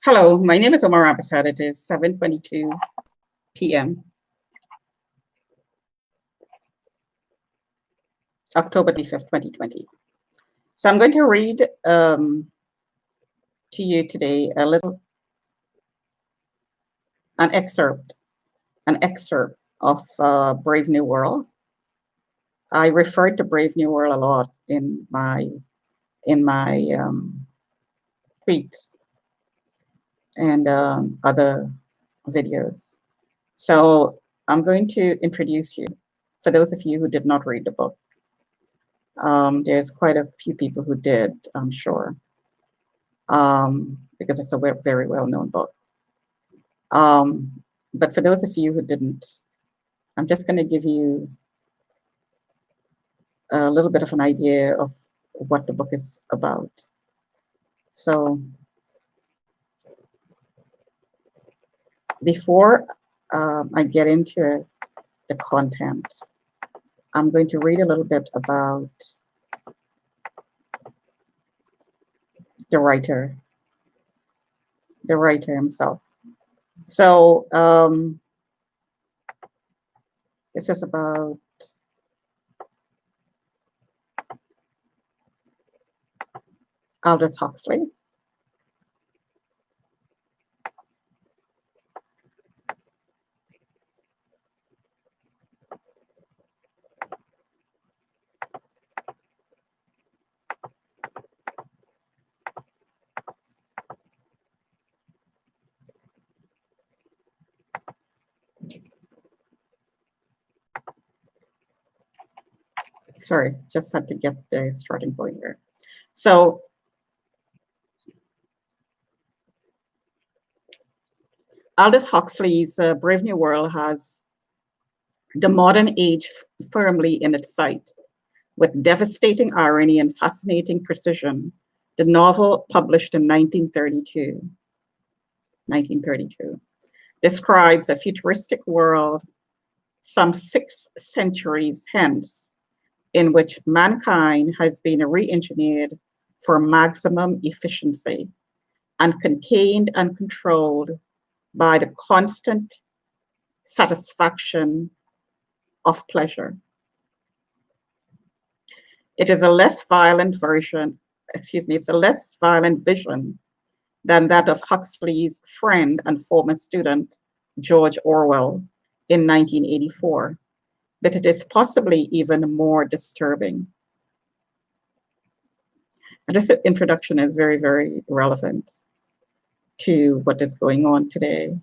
Hello, my name is Omar Abasad. It is 7:22 p.m., October 25th, 2020. So I'm going to read to you today an excerpt, of Brave New World. I referred to Brave New World a lot in my tweets and other videos. So I'm going to introduce you, for those of you who did not read the book. There's quite a few people who did, I'm sure, because it's a very well-known book. But for those of you who didn't, I'm just going to give you a little bit of an idea of what the book is about. So before I get into the content, I'm going to read a little bit about the writer himself. So this is about Aldous Huxley. Sorry, just had to get the starting point here. So Aldous Huxley's Brave New World has the modern age firmly in its sight. With devastating irony and fascinating precision, the novel, published in 1932, describes a futuristic world some 6 centuries hence, in which mankind has been re-engineered for maximum efficiency and contained and controlled by the constant satisfaction of pleasure. It is a less violent vision than that of Huxley's friend and former student, George Orwell, in 1984, but it is possibly even more disturbing. And this introduction is very, very relevant to what is going on today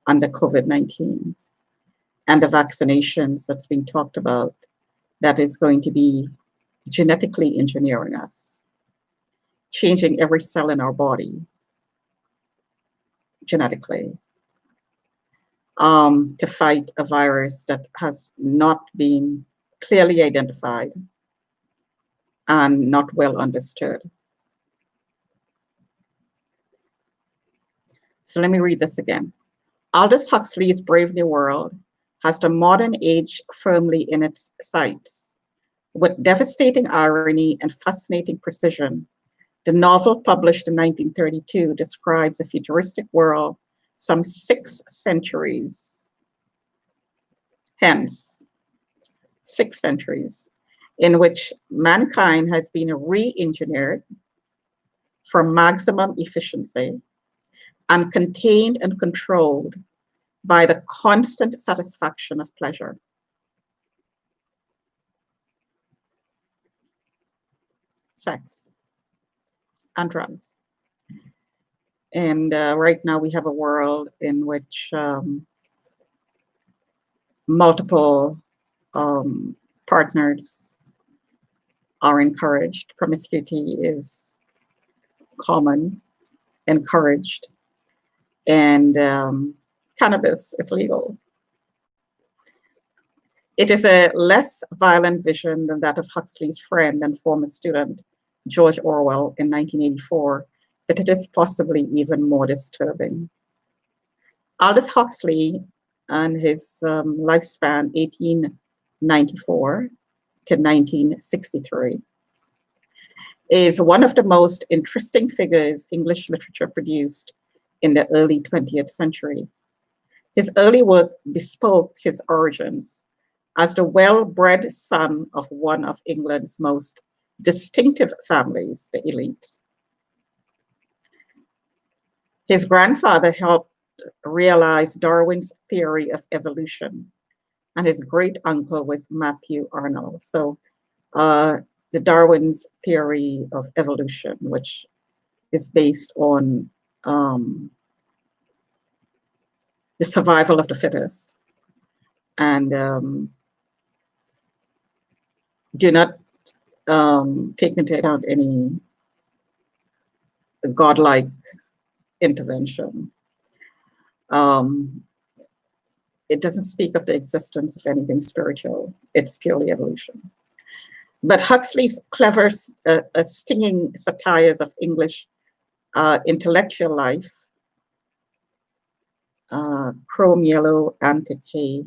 under COVID-19 and the vaccinations that's being talked about that is going to be genetically engineering us, changing every cell in our body genetically, to fight a virus that has not been clearly identified and not well understood. So let me read this again. Aldous Huxley's Brave New World has the modern age firmly in its sights. With devastating irony and fascinating precision, the novel, published in 1932, describes a futuristic world some 6 centuries hence, 6 centuries, in which mankind has been re-engineered for maximum efficiency and contained and controlled by the constant satisfaction of pleasure. Sex and drugs. And right now we have a world in which multiple partners are encouraged. Promiscuity is common, encouraged, and cannabis is legal. It is a less violent vision than that of Huxley's friend and former student, George Orwell, in 1984, but it is possibly even more disturbing. Aldous Huxley and his lifespan, 1894 to 1963, is one of the most interesting figures English literature produced in the early 20th century. His early work bespoke his origins as the well-bred son of one of England's most distinctive families, the elite. His grandfather helped realize Darwin's theory of evolution, and his great uncle was Matthew Arnold. So the Darwin's theory of evolution, which is based on the survival of the fittest, and do not take into account any godlike intervention. It doesn't speak of the existence of anything spiritual. It's purely evolution. But Huxley's clever, stinging satires of English intellectual life, Chrome Yellow, Antique,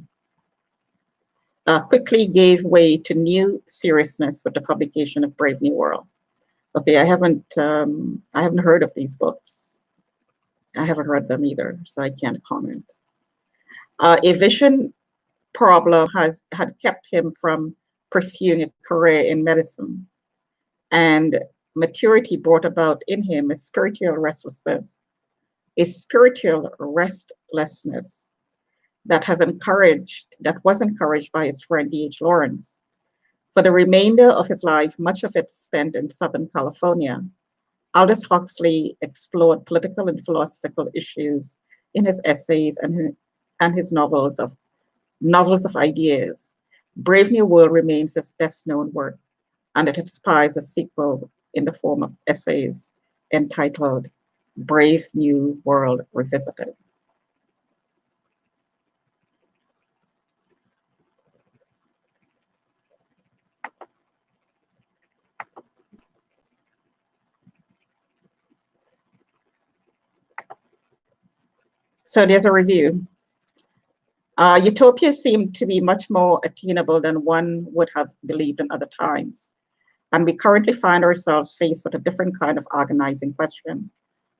quickly gave way to new seriousness with the publication of Brave New World. Okay, I haven't heard of these books. I haven't read them either, so I can't comment. A vision problem had kept him from pursuing a career in medicine, and maturity brought about in him a spiritual restlessness that was encouraged by his friend D.H. Lawrence. For the remainder of his life, much of it spent in Southern California, Aldous Huxley explored political and philosophical issues in his essays and his novels of ideas. Brave New World remains his best-known work, and it inspires a sequel in the form of essays entitled Brave New World Revisited. So there's a review. Utopias seem to be much more attainable than one would have believed in other times. And we currently find ourselves faced with a different kind of agonizing question.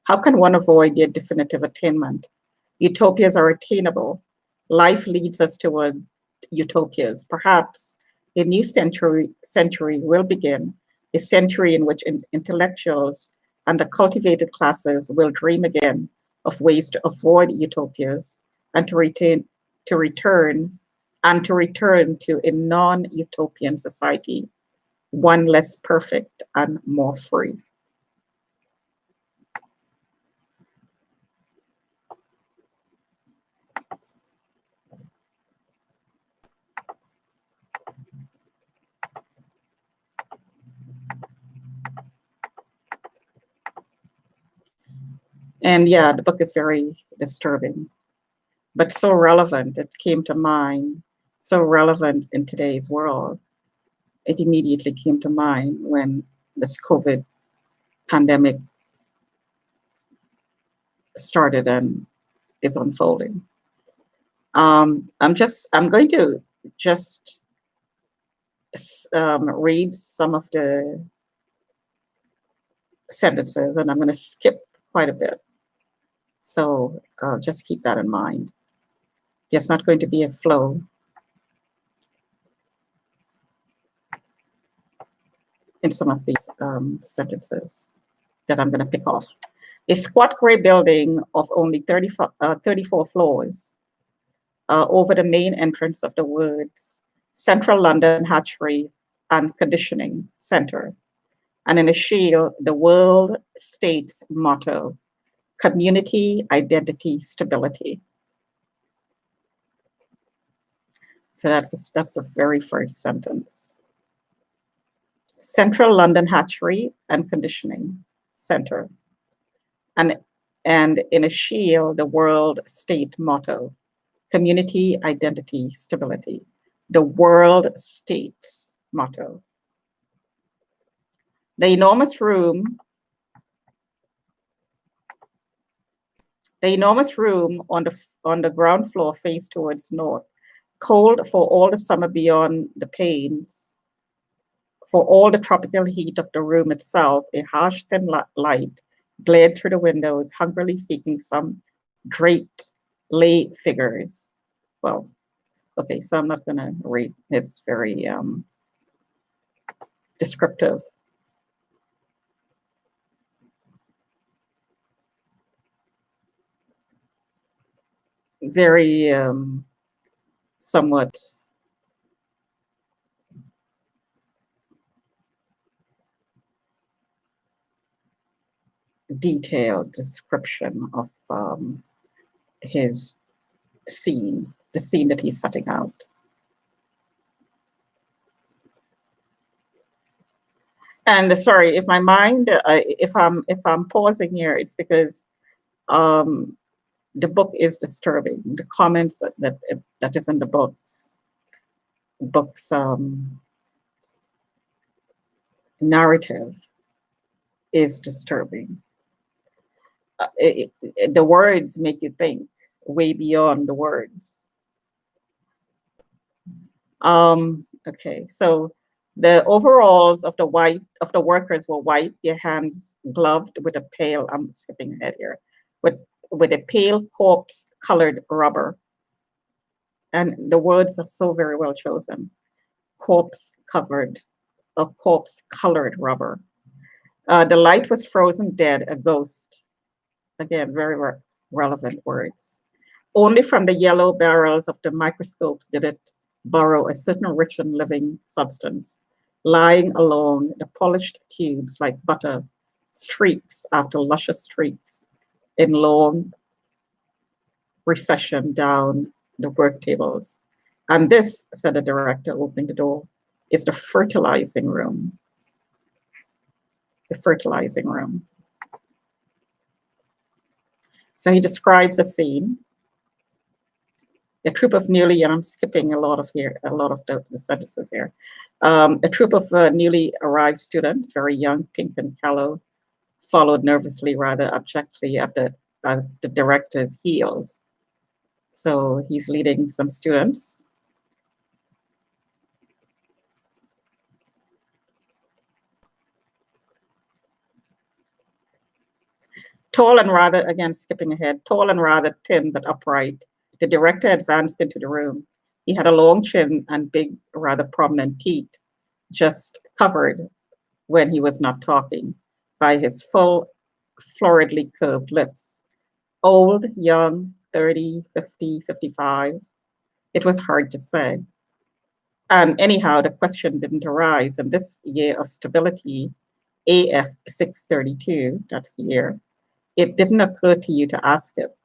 How can one avoid their definitive attainment? Utopias are attainable. Life leads us toward utopias. Perhaps a new century will begin, a century in which intellectuals and the cultivated classes will dream again of ways to avoid utopias and to return to a non-utopian society, one less perfect and more free. And yeah, the book is very disturbing, but so relevant. It came to mind, so relevant in today's world. It immediately came to mind when this COVID pandemic started and is unfolding. I'm going to just read some of the sentences, and I'm going to skip quite a bit. So just keep that in mind. There's not going to be a flow. In some of these sentences that I'm going to pick off. A squat gray building of only 34 floors over the main entrance of the words Central London Hatchery and Conditioning Center. And in a shield, the World State's motto, community, identity, stability. So that's the very first sentence. Central London Hatchery and Conditioning Center. And in a shield, the World State motto, community, identity, stability. The World State's motto. The enormous room on the ground floor faced towards north, cold for all the summer beyond the panes, for all the tropical heat of the room itself, a harsh thin light glared through the windows, hungrily seeking some draped lay figures. Well, okay, so I'm not going to read. It's very descriptive. Very somewhat detailed description of his scene, the scene that he's setting out. And sorry, if my mind, if I'm pausing here, it's because the book is disturbing. The comments that is in the book's narrative is disturbing. The words make you think way beyond the words. Okay, so the overalls of the workers were white, their hands gloved with a pale, I'm skipping ahead here, with a pale corpse colored rubber. And the words are so very well chosen. Corpse colored rubber. The light was frozen dead, a ghost. Again, very relevant words. Only from the yellow barrels of the microscopes did it borrow a certain rich and living substance, lying along the polished tubes like butter, streaks after luscious streaks in long recession down the work tables. And this, said the director, opening the door, is the fertilizing room. The fertilizing room. So he describes a scene. A troop of newly, and I'm skipping a lot of the sentences here. A troop of newly arrived students, very young, pink and callow, followed nervously, rather abjectly at the director's heels. So he's leading some students. Tall and rather, again, skipping ahead, tall and rather thin but upright, the director advanced into the room. He had a long chin and big, rather prominent teeth, just covered when he was not talking by his full, floridly curved lips. Old, young, 30, 50, 55. It was hard to say. And anyhow, the question didn't arise. And this year of stability, AF 632, that's the year, it didn't occur to you to ask it.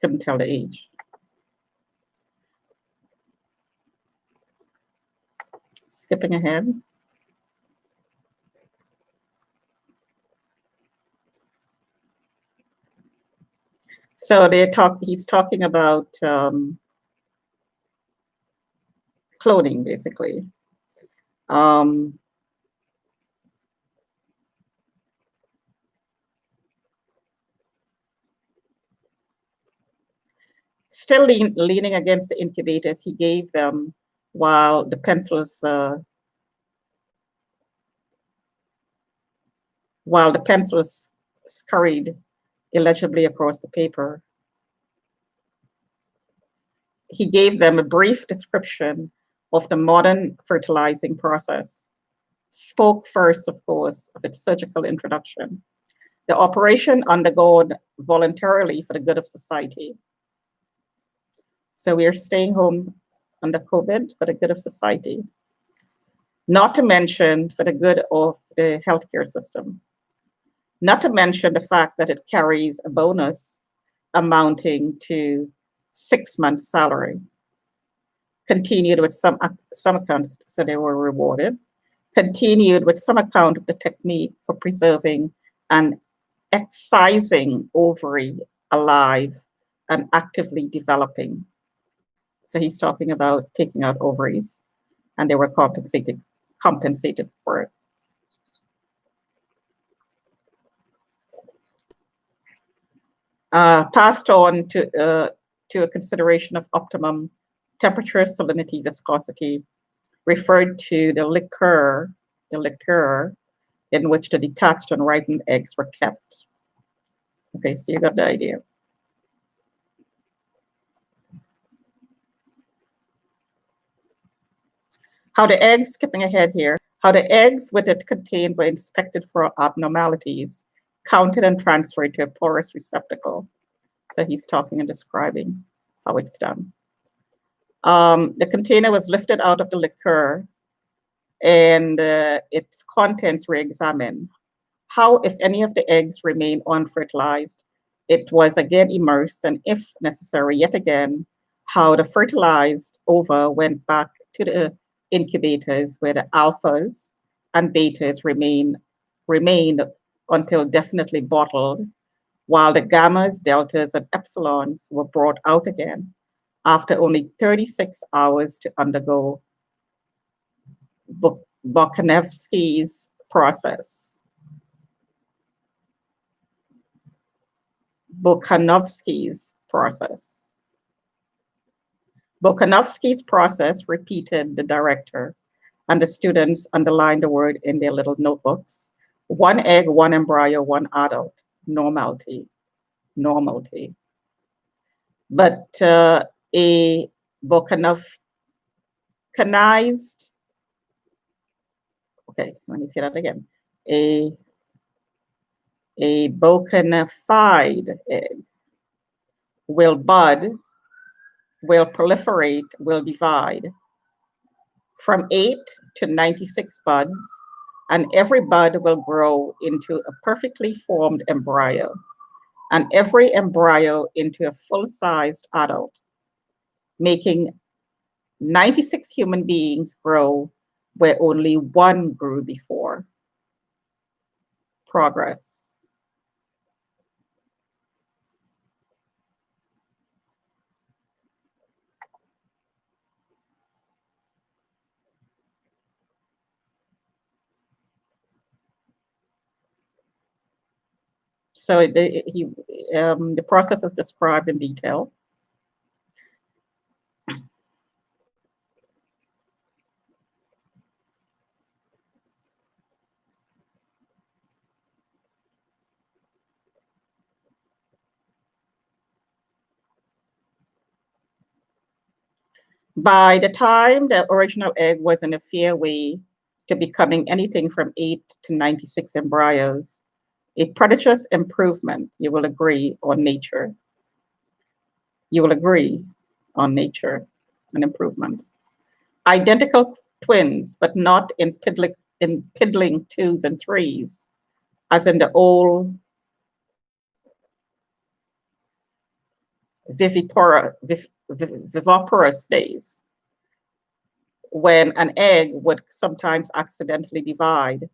Couldn't tell the age. Skipping ahead. So he's talking about cloning, basically. Still leaning against the incubators he gave them while the pencils scurried illegibly across the paper. He gave them a brief description of the modern fertilizing process. Spoke first, of course, of its surgical introduction. The operation undergone voluntarily for the good of society. So we are staying home under COVID for the good of society. Not to mention for the good of the healthcare system. Not to mention the fact that it carries a bonus amounting to 6 months' salary. Continued with some accounts, so they were rewarded. Continued with some account of the technique for preserving and excising ovary alive and actively developing. So he's talking about taking out ovaries, and they were compensated for it. Passed on to a consideration of optimum temperature, salinity, viscosity, referred to the liqueur in which the detached and ripened eggs were kept. Okay, so you got the idea. How the eggs, skipping ahead here, how the eggs with it contained were inspected for abnormalities, counted and transferred to a porous receptacle. So he's talking and describing how it's done. The container was lifted out of the liquor and its contents were examined. How, if any of the eggs remained unfertilized, it was again immersed, and if necessary, yet again, how the fertilized ova went back to the incubators where the alphas and betas remained until definitely bottled, while the gammas, deltas, and epsilons were brought out again after only 36 hours to undergo Bokanovsky's process. Bokanovsky's process. Bokanovsky's process, repeated the director, and the students underlined the word in their little notebooks. One egg, one embryo, one adult. Normality. Normality. But a Bokanovkanized, okay, let me say that again. A Bokanified egg will bud, will proliferate, will divide from 8 to 96 buds, and every bud will grow into a perfectly formed embryo, and every embryo into a full-sized adult, making 96 human beings grow where only one grew before. Progress. So the process is described in detail. By the time the original egg was in a fair way to becoming anything from 8 to 96 embryos, a prodigious improvement, you will agree, on nature. You will agree on nature, an improvement. Identical twins, but not in piddling twos and threes, as in the old viviparous days, when an egg would sometimes accidentally divide,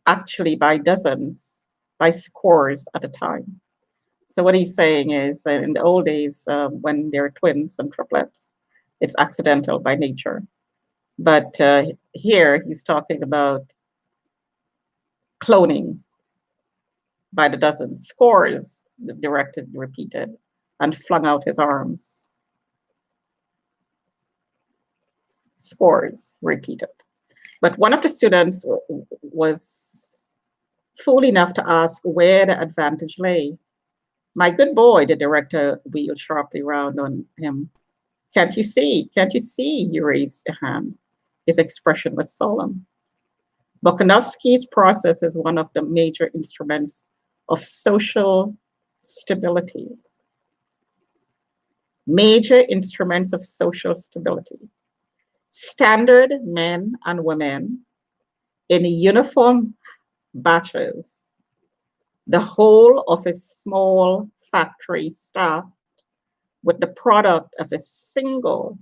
actually by dozens, by scores at a time. So what he's saying is, in the old days, when they're twins and triplets, it's accidental by nature. But here he's talking about cloning by the dozens, scores, directed, repeated, and flung out his arms. Scores, repeated. But one of the students was fool enough to ask where the advantage lay. My good boy, the director wheeled sharply round on him. Can't you see? Can't you see? He raised a hand. His expression was solemn. Bokanovsky's process is one of the major instruments of social stability. Major instruments of social stability. Standard men and women in uniform batches, the whole of a small factory staffed with the product of a single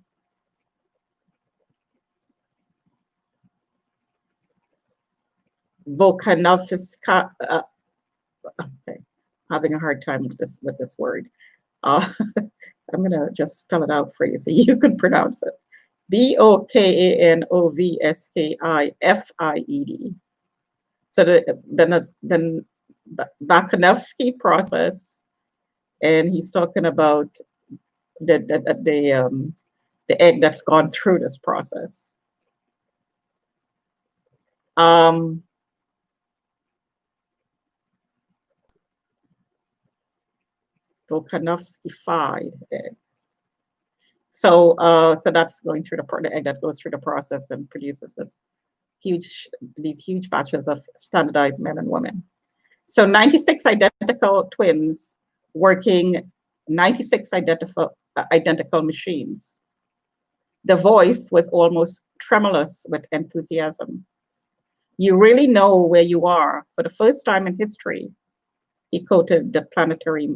Bokanovska, okay, having a hard time with this word. So I'm gonna just spell it out for you so you can pronounce it. Bokanovskified. So then Bokanovsky process, and he's talking about the egg that's gone through this process. Volkanovsky-fied egg. So that's going through the egg that goes through the process and produces these huge batches of standardized men and women. So 96 identical twins working 96 identical machines. The voice was almost tremulous with enthusiasm. You really know where you are. For the first time in history, he quoted the planetary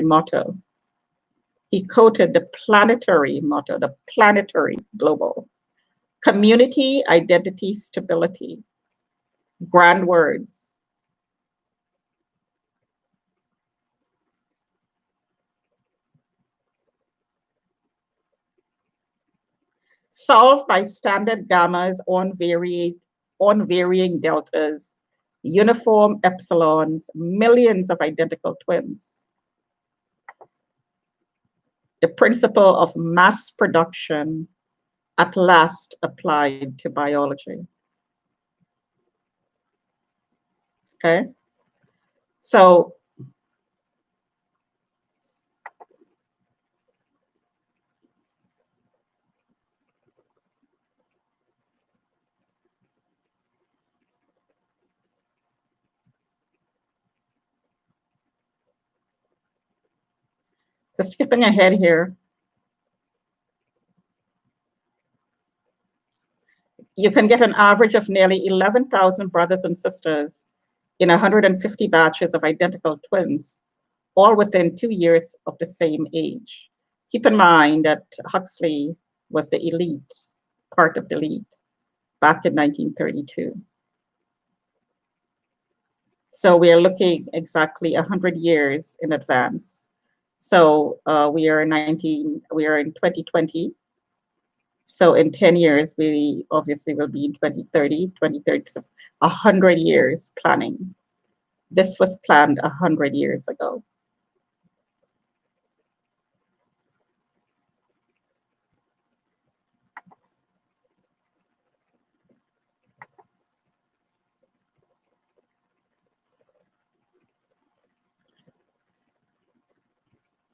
motto. He quoted the planetary motto, the planetary global. Community, identity, stability. Grand words. Solved by standard gammas on varying deltas, uniform epsilons, millions of identical twins. The principle of mass production at last applied to biology. Okay, so skipping ahead here, you can get an average of nearly 11,000 brothers and sisters in 150 batches of identical twins, all within 2 years of the same age. Keep in mind that Huxley was the elite, part of the elite, back in 1932. So we are looking exactly 100 years in advance. So we are in 2020. So in 10 years, we obviously will be in 2030, 100 years planning. This was planned 100 years ago.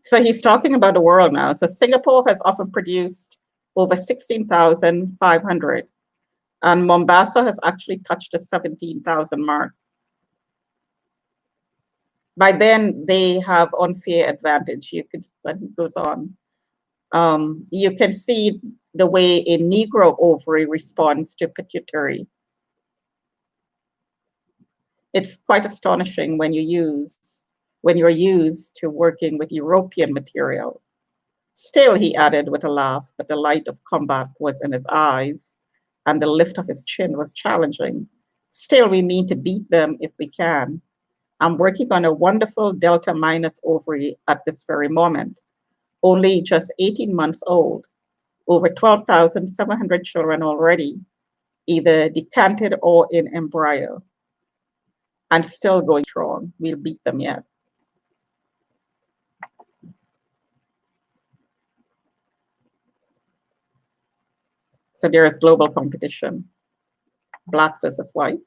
So he's talking about the world now. So Singapore has often produced over 16,500, and Mombasa has actually touched the 17,000 mark. By then, they have unfair advantage. You could, when he goes on, you can see the way a Negro ovary responds to pituitary. It's quite astonishing when you're used to working with European material. Still, he added with a laugh, but the light of combat was in his eyes, and the lift of his chin was challenging. Still, we mean to beat them if we can. I'm working on a wonderful Delta minus ovary at this very moment, only just 18 months old, over 12,700 children already, either decanted or in embryo, and still going strong. We'll beat them yet. So there is global competition, black versus white.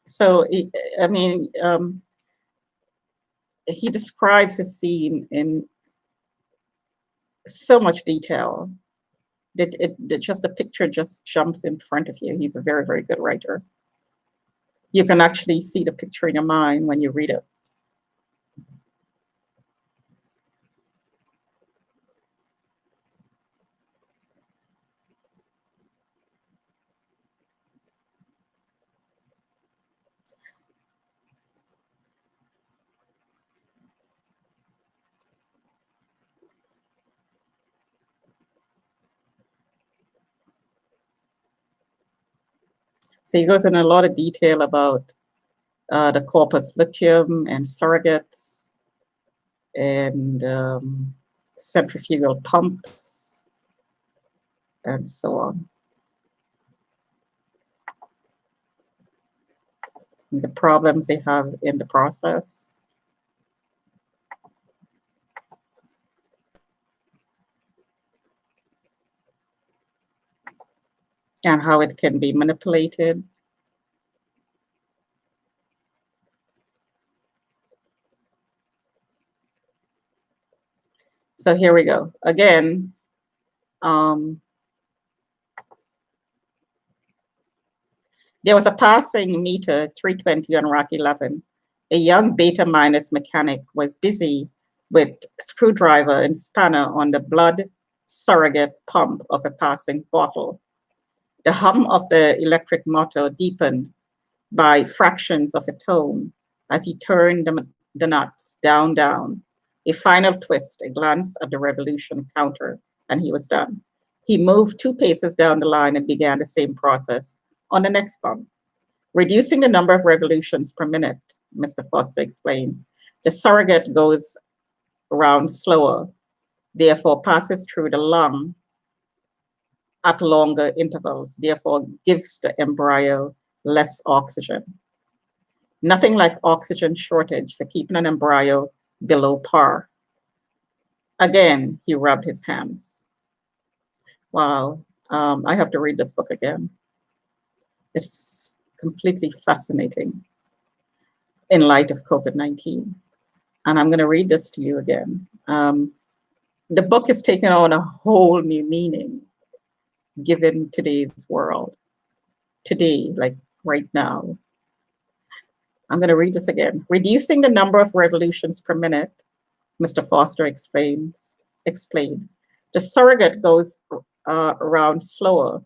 So, I mean, he describes his scene in so much detail that just the picture just jumps in front of you. He's a very, very good writer. You can actually see the picture in your mind when you read it. So he goes in a lot of detail about the corpus luteum and surrogates and centrifugal pumps and so on. the problems they have in the process. And how it can be manipulated. So here we go. Again, there was a passing meter 320 on Rock 11. A young beta minus mechanic was busy with screwdriver and spanner on the blood surrogate pump of a passing bottle. The hum of the electric motor deepened by fractions of a tone as he turned the nuts down, down. A final twist, a glance at the revolution counter, and he was done. He moved 2 paces down the line and began the same process on the next pump. Reducing the number of revolutions per minute, Mr. Foster explained. The surrogate goes around slower, therefore passes through the lung at longer intervals, therefore gives the embryo less oxygen. Nothing like oxygen shortage for keeping an embryo below par. Again, he rubbed his hands. Wow, I have to read this book again. It's completely fascinating in light of COVID-19. And I'm going to read this to you again. The book is taking on a whole new meaning given today's world. Today, like right now. I'm going to read this again. Reducing the number of revolutions per minute, Mr. Foster explained. The surrogate goes around slower,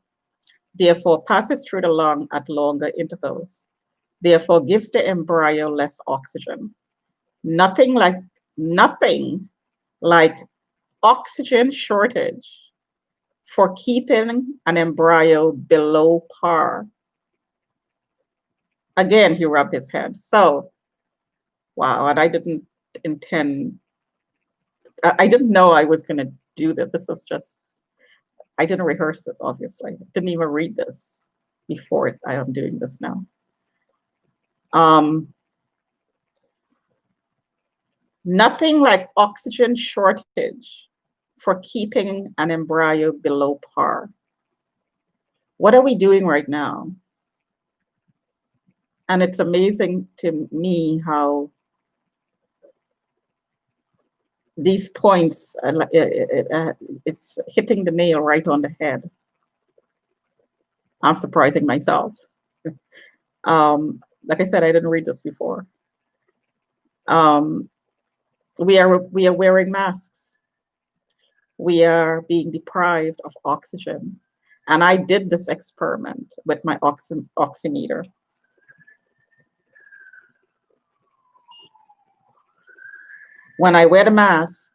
therefore passes through the lung at longer intervals, therefore gives the embryo less oxygen. Nothing like oxygen shortage for keeping an embryo below par. Again, he rubbed his hands. So, wow, and I didn't know I was going to do this. This was just, I didn't rehearse this, obviously. Didn't even read this before I am doing this now. Nothing like oxygen shortage for keeping an embryo below par. What are we doing right now? And it's amazing to me how these points, it's hitting the nail right on the head. I'm surprising myself. Like I said, I didn't read this before. We are wearing masks. We are being deprived of oxygen. And I did this experiment with my oximeter. When I wear the mask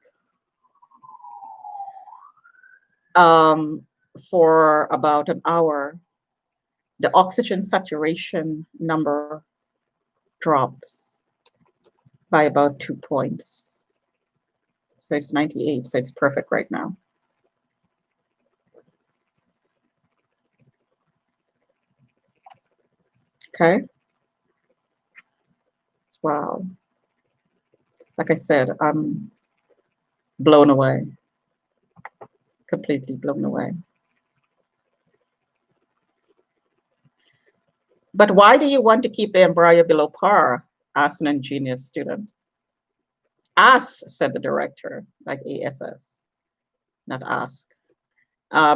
for about an hour, the oxygen saturation number drops by about 2 points. So it's 98, so it's perfect right now. Okay. Wow. Like I said, I'm blown away, completely blown away. But why do you want to keep the embryo below par? Asked an ingenious student. Ask, said the director, like ASS, not ask,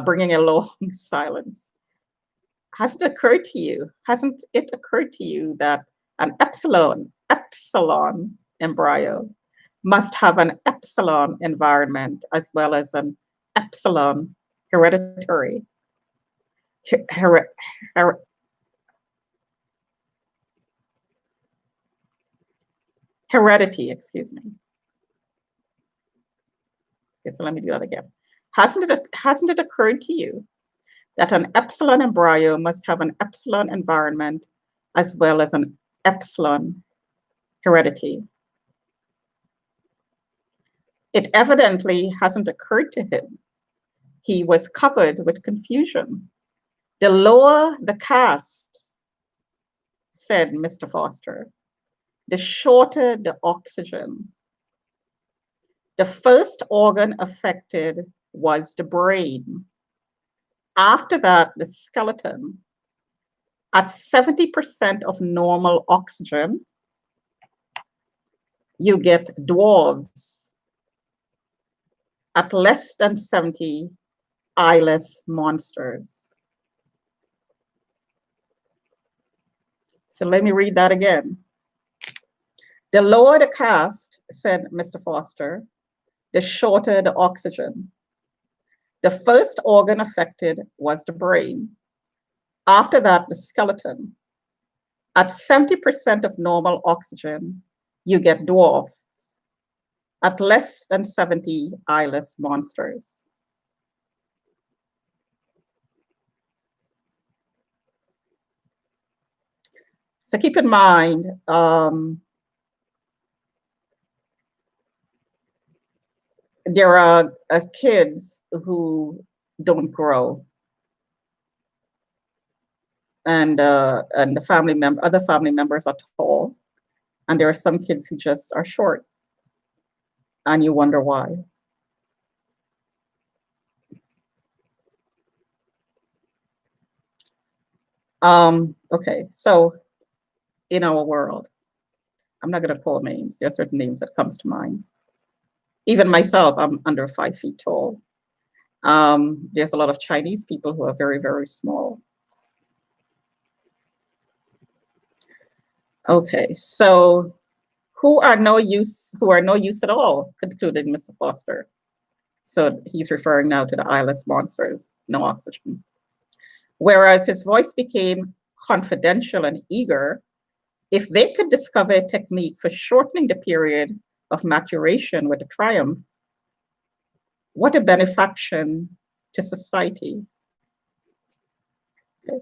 bringing a long silence. Hasn't it occurred to you that an epsilon embryo must have an epsilon environment as well as an epsilon hereditary heredity, excuse me. Okay, so let me do that again. Hasn't it occurred to you that an epsilon embryo must have an epsilon environment as well as an epsilon heredity? It evidently hasn't occurred to him. He was covered with confusion. The lower the caste, said Mr. Foster, the shorter the oxygen. The first organ affected was the brain. After that, the skeleton. At 70% of normal oxygen, you get dwarves. At less than 70, eyeless monsters. So let me read that again. The lower the caste, said Mr. Foster, the shorter the oxygen. The first organ affected was the brain. After that, the skeleton. At 70% of normal oxygen, you get dwarfs. At less than 70, eyeless monsters. So keep in mind, there are kids who don't grow, and the other family members are tall, and there are some kids who just are short, and you wonder why. Okay, so in our world, I'm not going to call names. There are certain names that comes to mind. Even myself, I'm under 5 feet tall. There's a lot of Chinese people who are very, very small. Okay, so who are no use at all, concluded Mr. Foster. So he's referring now to the eyeless monsters, no oxygen. Whereas his voice became confidential and eager, if they could discover a technique for shortening the period of maturation with a triumph, what a benefaction to society. Okay.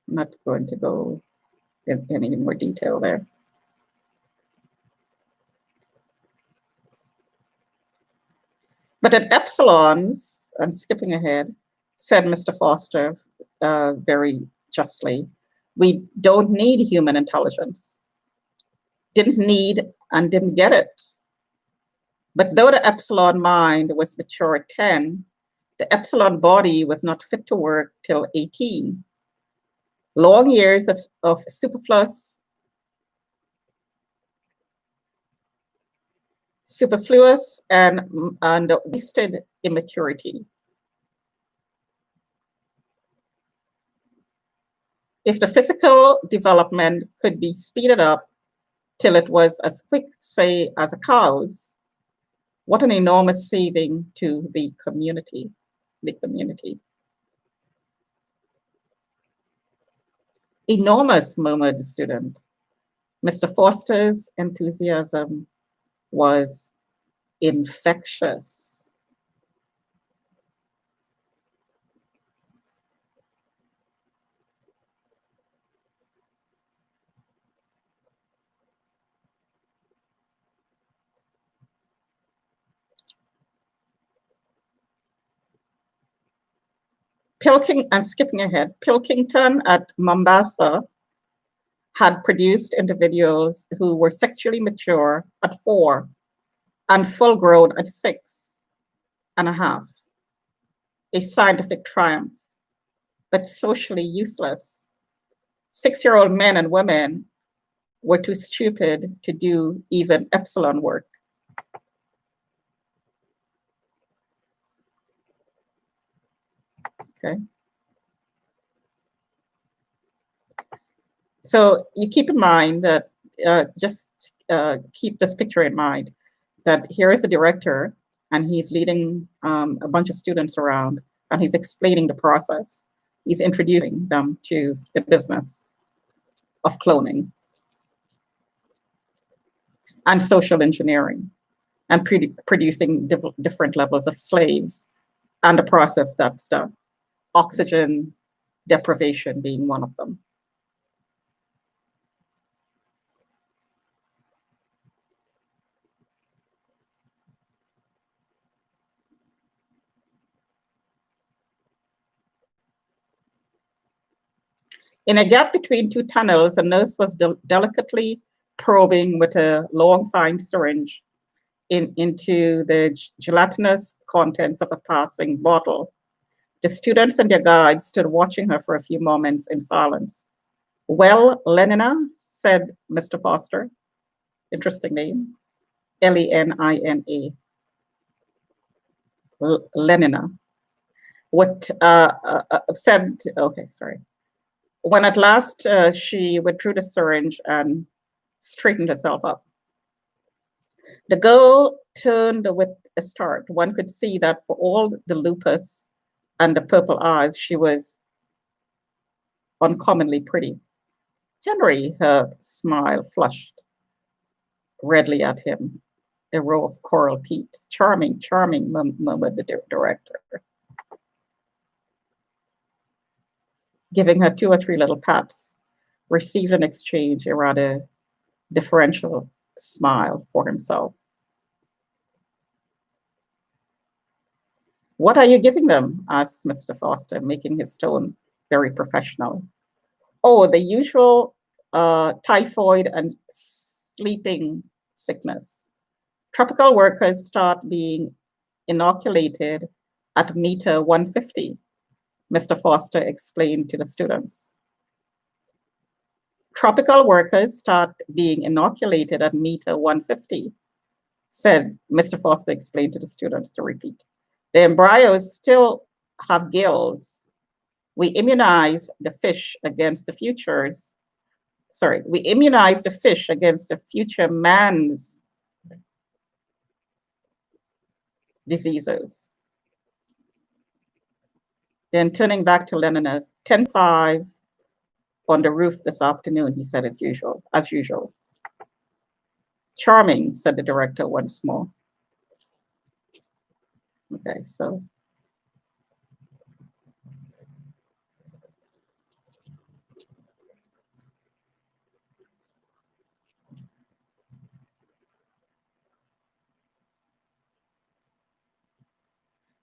I'm not going to go in any more detail there. But at epsilons, and skipping ahead, said Mr. Foster very justly, we don't need human intelligence. Didn't need and didn't get it. But though the epsilon mind was mature at 10, the epsilon body was not fit to work till 18. Long years of superfluous and wasted immaturity. If the physical development could be speeded up till it was as quick, say, as a cow's, what an enormous saving to the community. Enormous, murmured the student. Mr. Foster's enthusiasm was infectious. Skipping ahead, Pilkington at Mombasa had produced individuals who were sexually mature at 4 and full grown at 6.5. A scientific triumph, but socially useless. 6-year-old men and women were too stupid to do even epsilon work. Okay. So you keep in mind that, keep this picture in mind, that here is the director and he's leading a bunch of students around and he's explaining the process. He's introducing them to the business of cloning and social engineering and producing different levels of slaves and the process that's done. Oxygen deprivation being one of them. In a gap between two tunnels, a nurse was delicately probing with a long, fine syringe into the gelatinous contents of a passing bottle. The students and their guides stood watching her for a few moments in silence. Well, Lenina, said Mr. Foster, interesting name, Lenina, Lenina, what said, okay, sorry. When at last she withdrew the syringe and straightened herself up. The girl turned with a start. One could see that for all the lupus and the purple eyes, she was uncommonly pretty. Henry, her smile flushed redly at him, a row of coral teeth. Charming, charming, murmured the director, giving her 2 or 3 little pats, received in exchange a rather deferential smile for himself. What are you giving them? Asked Mr. Foster, making his tone very professional. Oh, the usual typhoid and sleeping sickness. Tropical workers start being inoculated at meter 150, Mr. Foster explained to the students. Tropical workers start being inoculated at meter 150, said Mr. Foster explained to the students to repeat. The embryos still have gills. We immunize the fish against the futures. Sorry, we immunize the fish against the future man's diseases. Then turning back to Lennon at 10:05 on the roof this afternoon, he said as usual. Charming, said the director once more. Okay, so.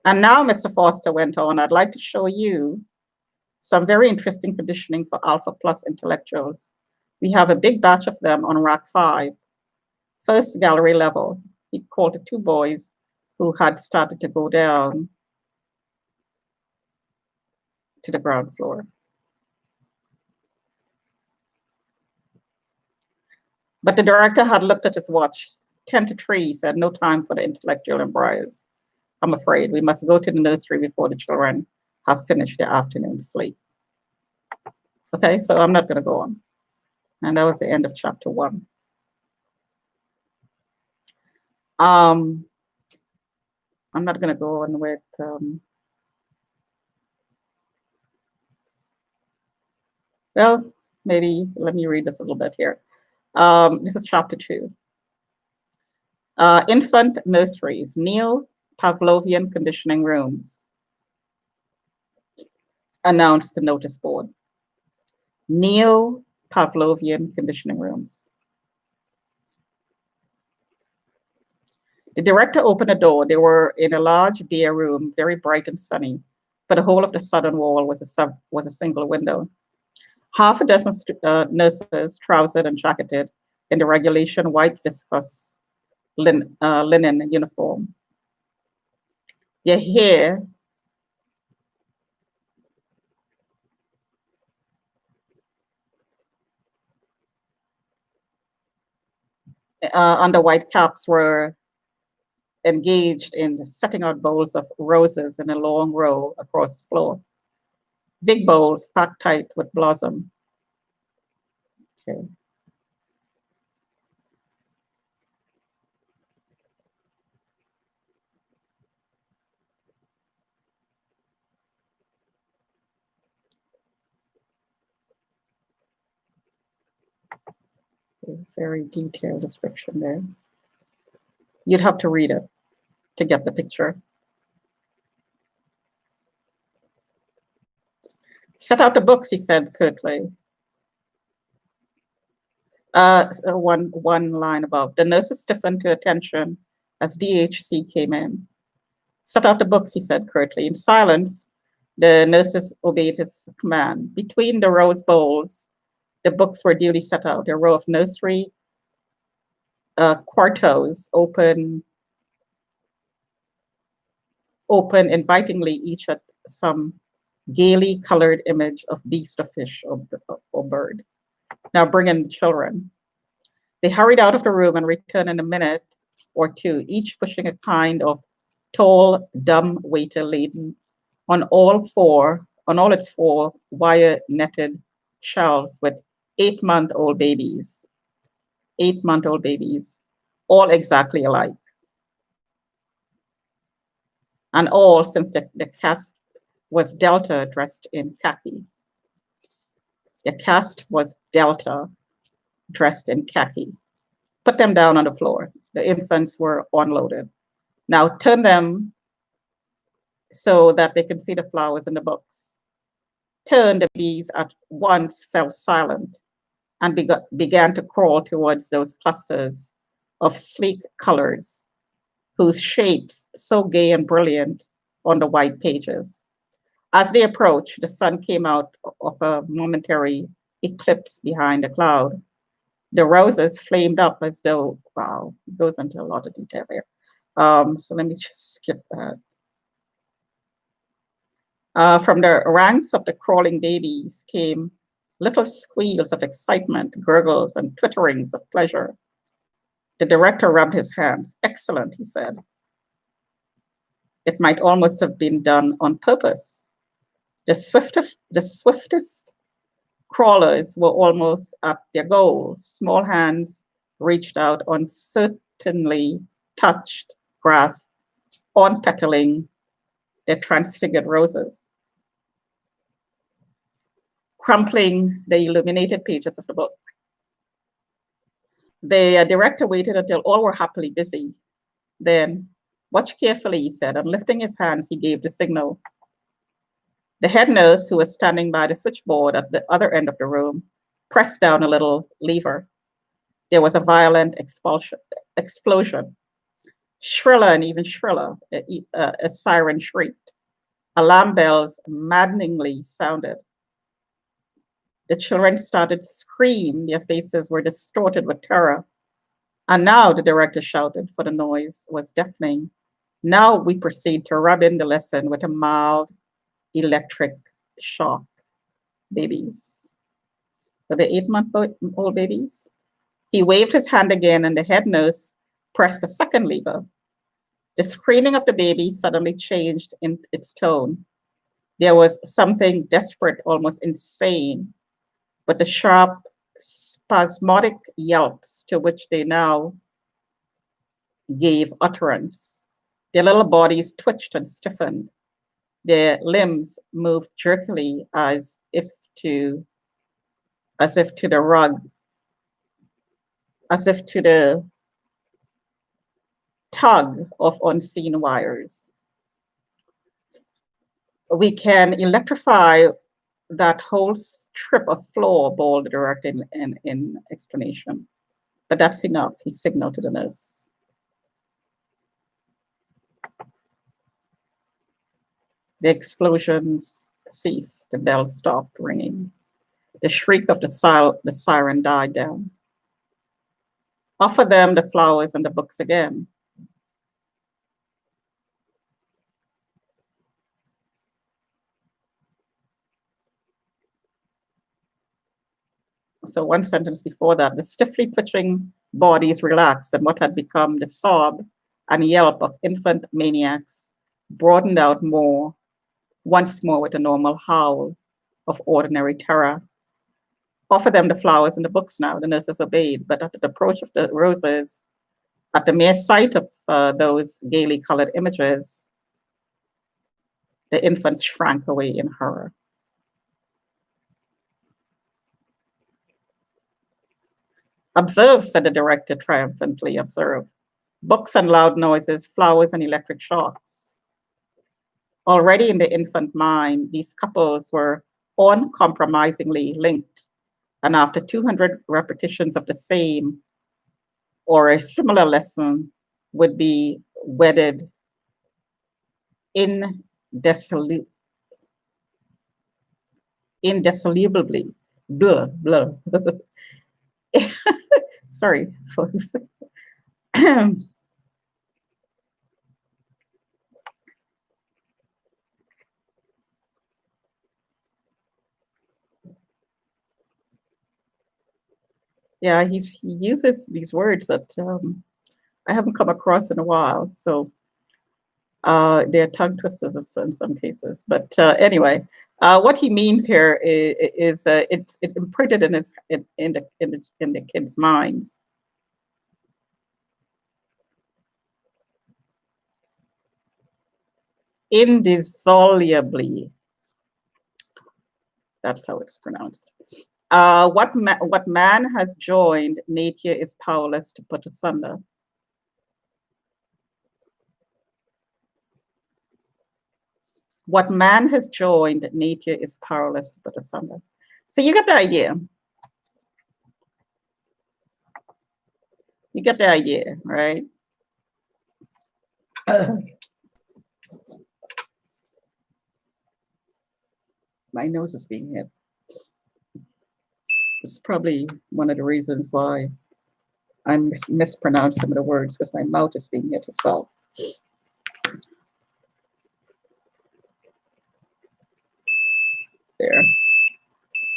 And now, Mr. Foster went on, I'd like to show you some very interesting conditioning for Alpha Plus intellectuals. We have a big batch of them on rack 5, first gallery level. He called the 2 boys who had started to go down to the ground floor. But the director had looked at his watch. 10 to 3, he said, no time for the intellectual embryos. I'm afraid we must go to the nursery before the children have finished their afternoon sleep. Okay, so I'm not going to go on. And that was the end of chapter 1. I'm not going to go on with well, maybe let me read this a little bit here. This is chapter 2. Infant nurseries, neo-Pavlovian conditioning rooms, announced the notice board. Neo-Pavlovian conditioning rooms. The director opened a door. They were in a large bare room, very bright and sunny. For the whole of the southern wall was a single window. Half a dozen nurses, trousered and jacketed in the regulation white viscose linen uniform. Their hair under white caps were engaged in setting out bowls of roses in a long row across the floor. Big bowls packed tight with blossom. Okay. Very detailed description there. You'd have to read it to get the picture. Set out the books, he said curtly. One line above. The nurses stiffened to attention as DHC came in. Set out the books, he said curtly. In silence, The nurses obeyed his command. Between the rose bowls, the books were duly set out. A row of nursery quartos open invitingly, each at some gaily colored image of beast or fish or bird. Now bring in the children. They hurried out of the room and returned in a minute or two, each pushing a kind of tall, dumb waiter laden on all its four wire-netted shelves with 8-month-old babies. 8-month-old babies, all exactly alike. And all since the cast was Delta dressed in khaki. The cast was Delta dressed in khaki. Put them down on the floor. The infants were unloaded. Now turn them so that they can see the flowers in the books. Turn, the bees at once fell silent and began to crawl towards those clusters of sleek colors, whose shapes so gay and brilliant on the white pages. As they approached, the sun came out of a momentary eclipse behind a cloud. The roses flamed up as though, wow, it goes into a lot of detail here. So let me just skip that. From the ranks of the crawling babies came little squeals of excitement, gurgles, and twitterings of pleasure. The director rubbed his hands. Excellent, he said. It might almost have been done on purpose. The swiftest crawlers were almost at their goal. Small hands reached out, uncertainly touched, grasped, unpetaling their transfigured roses, crumpling the illuminated pages of the book. The director waited until all were happily busy. Then, watch carefully, he said, and lifting his hands, he gave the signal. The head nurse, who was standing by the switchboard at the other end of the room, pressed down a little lever. There was a violent explosion. Shriller and even shriller, a siren shrieked. Alarm bells maddeningly sounded. The children started to scream. Their faces were distorted with terror. And now, the director shouted, for the noise was deafening. Now we proceed to rub in the lesson with a mild electric shock. Babies. For the 8-month-old babies. He waved his hand again, and the head nurse pressed a second lever. The screaming of the baby suddenly changed in its tone. There was something desperate, almost insane, but the sharp, spasmodic yelps to which they now gave utterance. Their little bodies twitched and stiffened. Their limbs moved jerkily as if to the rug, as if to the tug of unseen wires. We can electrify that whole strip of floor, bawled the director in explanation. But that's enough, he signaled to the nurse. The explosions ceased, the bell stopped ringing. The shriek of the siren died down. Offer them the flowers and the books again. So one sentence before that, the stiffly twitching bodies relaxed, and what had become the sob and yelp of infant maniacs broadened out once more with a normal howl of ordinary terror. Offer them the flowers and the books now, the nurses obeyed, but at the approach of the roses, at the mere sight of those gaily colored images, the infants shrank away in horror. Observe, said the director triumphantly, observe. Books and loud noises, flowers and electric shocks. Already in the infant mind, these couples were uncompromisingly linked. And after 200 repetitions of the same or a similar lesson would be wedded indissolubly. indissolubly. Blah, blah. Sorry, folks. Yeah, he uses these words that I haven't come across in a while. So they're tongue twisters in some cases. But anyway, what he means here is it's imprinted in his in the kids' minds. Indissolubly. That's how it's pronounced. What man has joined, nature is powerless to put asunder. What man has joined, nature is powerless to put asunder. So you get the idea. You get the idea, right? My nose is being hit. It's probably one of the reasons why I mispronounce some of the words, because my mouth is being hit as well.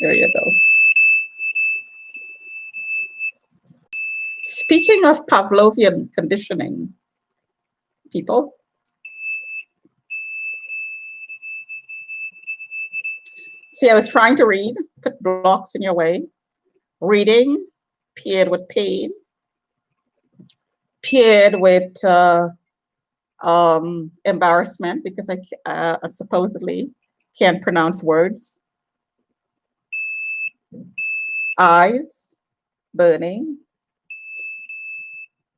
There you go. Speaking of Pavlovian conditioning, people, see, I was trying to read, put blocks in your way. Reading paired with pain, paired with embarrassment because I supposedly can't pronounce words. Eyes burning,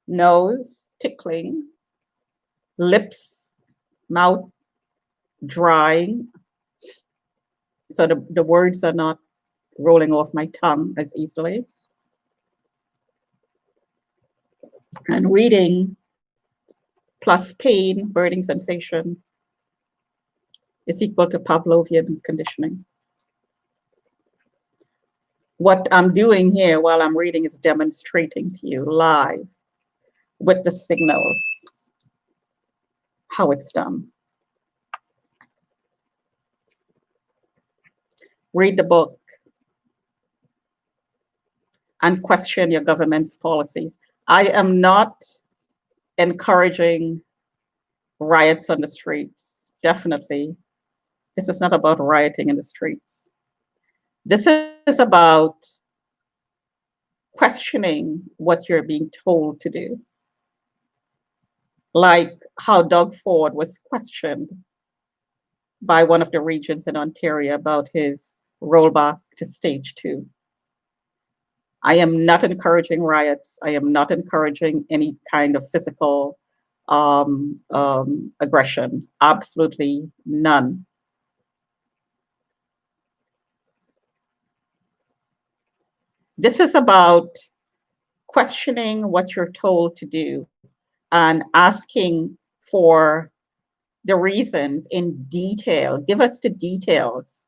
nose tickling, lips, mouth drying. So the words are not rolling off my tongue as easily. And reading plus pain, burning sensation is equal to Pavlovian conditioning. What I'm doing here while I'm reading is demonstrating to you live with the signals how it's done. Read the book and question your government's policies. I am not encouraging riots on the streets, definitely. This is not about rioting in the streets. This is about questioning what you're being told to do. Like how Doug Ford was questioned by one of the regions in Ontario about his rollback to stage 2. I am not encouraging riots. I am not encouraging any kind of physical aggression. Absolutely none. This is about questioning what you're told to do and asking for the reasons in detail. Give us the details.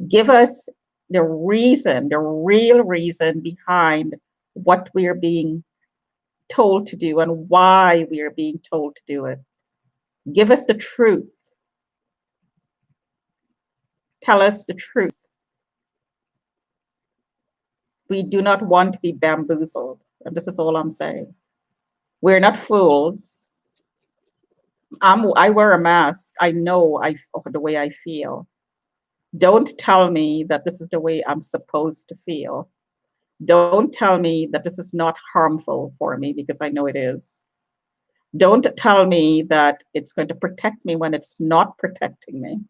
Give us the reason, the real reason behind what we're being told to do and why we are being told to do it. Give us the truth. Tell us the truth. We do not want to be bamboozled. And this is all I'm saying. We're not fools. I wear a mask. I know the way I feel. Don't tell me that this is the way I'm supposed to feel. Don't tell me that this is not harmful for me, because I know it is. Don't tell me that it's going to protect me when it's not protecting me.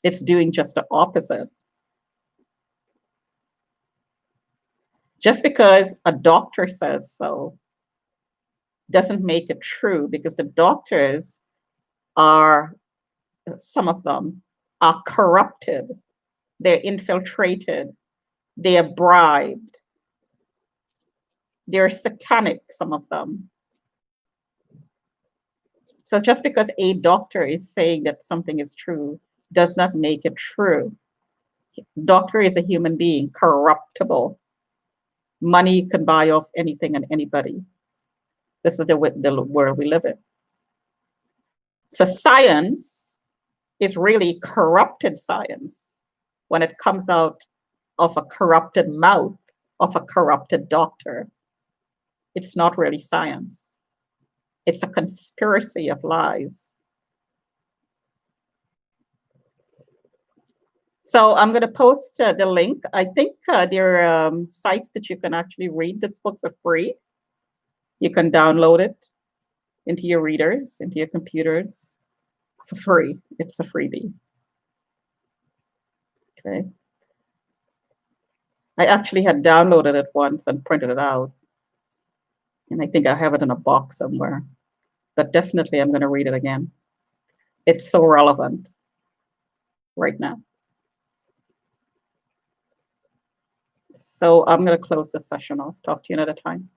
It's doing just the opposite. Just because a doctor says so doesn't make it true, because the doctors are, some of them are corrupted, they're infiltrated, they are bribed, they're satanic, some of them. So just because a doctor is saying that something is true does not make it true. Doctor is a human being, corruptible. Money can buy off anything and anybody. This is the world we live in. So science is really corrupted science when it comes out of a corrupted mouth of a corrupted doctor. It's not really science. It's a conspiracy of lies. So I'm going to post the link. I think there are sites that you can actually read this book for free. You can download it into your readers, into your computers for free. It's a freebie. Okay. I actually had downloaded it once and printed it out. And I think I have it in a box somewhere. But definitely I'm going to read it again. It's so relevant right now. So I'm going to close the session. I'll talk to you another time.